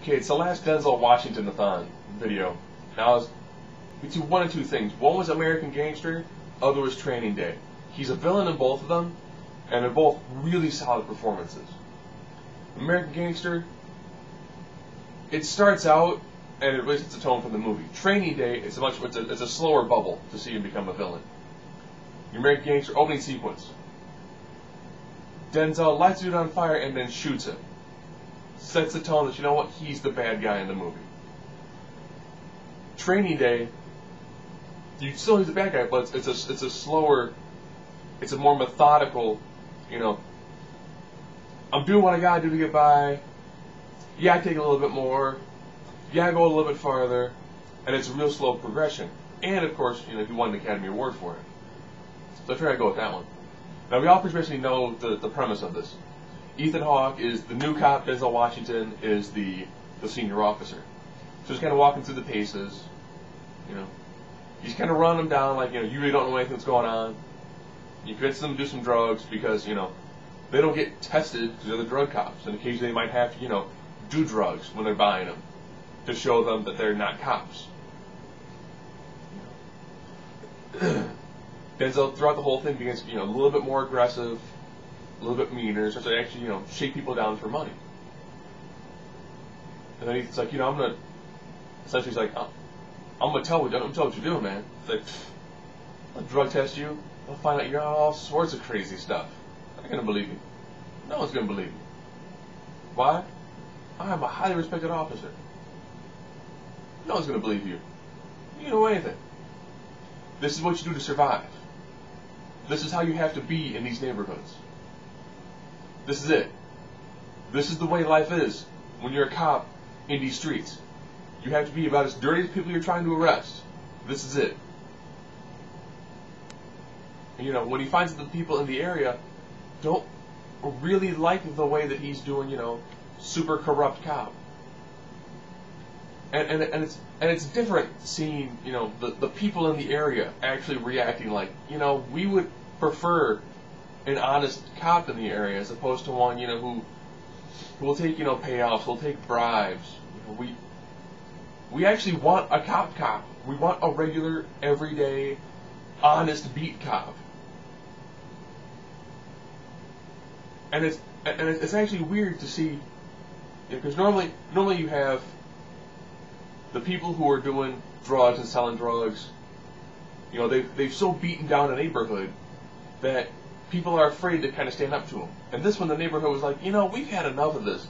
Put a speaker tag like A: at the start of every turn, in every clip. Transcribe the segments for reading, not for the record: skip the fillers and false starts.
A: Okay, it's the last Denzel Washington athon video. Now, we do one of two things. One was American Gangster, other was Training Day. He's a villain in both of them, and they're both really solid performances. American Gangster, it starts out, and it really sets the tone for the movie. Training Day, it's a slower bubble to see him become a villain. The American Gangster opening sequence. Denzel lights a dude on fire and then shoots him. Sets the tone that, you know what, he's the bad guy in the movie. Training Day, you still he's the bad guy, but it's a slower, it's a more methodical, you know, I'm doing what I gotta do to get by. Yeah, I take a little bit more. Yeah, I go a little bit farther, and it's a real slow progression. And of course, you know, he won an Academy Award for it. So I figured I'd go with that one. Now we all pretty much know the premise of this. Ethan Hawke is the new cop. Denzel Washington is the senior officer. So he's kind of walking through the paces. You know, he's kind of running them down like, you know, you really don't know anything that's going on. You convince them to do some drugs because, you know, they don't get tested because they're the drug cops, and occasionally they might have to, you know, do drugs when they're buying them to show them that they're not cops. Denzel, throughout the whole thing, begins, you know, a little bit more aggressive, a little bit meaner, starts to actually, you know, shake people down for money. And then he's like, you know, I'm gonna, essentially he's like, I'm gonna tell what you're doing, man. It's like, I'll drug test you. I'll find out you're on all sorts of crazy stuff. I'm not gonna believe you. No one's gonna believe you. Why? I'm a highly respected officer. No one's gonna believe you. You don't know anything. This is what you do to survive. This is how you have to be in these neighborhoods. This is it. This is the way life is when you're a cop in these streets. You have to be about as dirty as people you're trying to arrest. This is it. And, you know, when he finds that the people in the area don't really like the way that he's doing, you know, super corrupt cop. And it's different seeing, you know, the people in the area actually reacting like, you know, we would prefer an honest cop in the area as opposed to one, you know, who will take, you know, payoffs, will take bribes. You know, we actually want a cop. We want a regular, everyday, honest beat cop. And it's actually weird to see, because normally you have the people who are doing drugs and selling drugs, you know, they've so beaten down a neighborhood that people are afraid to kind of stand up to them. And this one, the neighborhood was like, you know, we've had enough of this.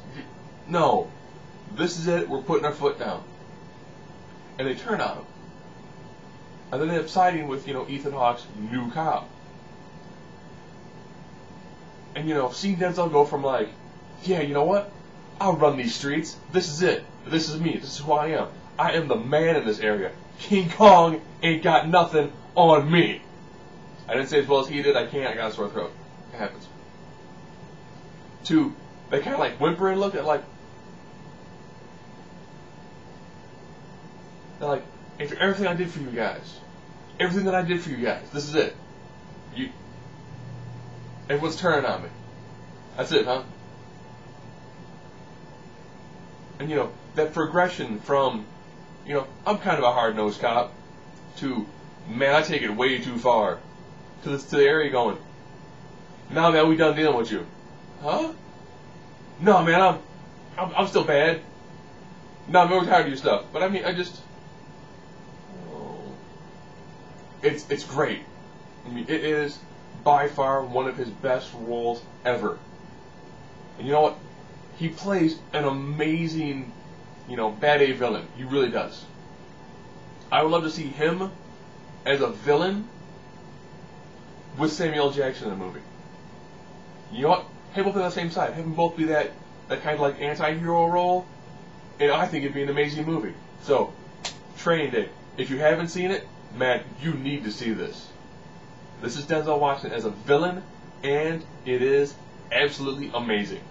A: No, this is it. We're putting our foot down. And they turn on him. And then they end up siding with, you know, Ethan Hawke's new cop. And, you know, seeing Denzel go from like, yeah, you know what? I'll run these streets. This is it. This is me. This is who I am. I am the man in this area. King Kong ain't got nothing on me. I didn't say as well as he did. I got a sore throat. It happens. Two, they kind of like whimper and look at like, they're like, after everything I did for you guys, everything that I did for you guys, this is it. Everyone's turning on me. That's it, huh? And, you know, that progression from, you know, I'm kind of a hard-nosed cop, to, man, I take it way too far, to the area going, nah, man, we done dealing with you. Huh? No, man, I'm still bad. No, I'm really tired of your stuff. But I mean, it's great. I mean, it is by far one of his best roles ever. And you know what? He plays an amazing, you know, bad A villain. He really does. I would love to see him as a villain with Samuel L. Jackson in the movie. You know what? Have them both on the same side. Have them both be that kind of like anti-hero role. And I think it'd be an amazing movie. So, Training Day. If you haven't seen it, man, you need to see this. This is Denzel Washington as a villain, and it is absolutely amazing.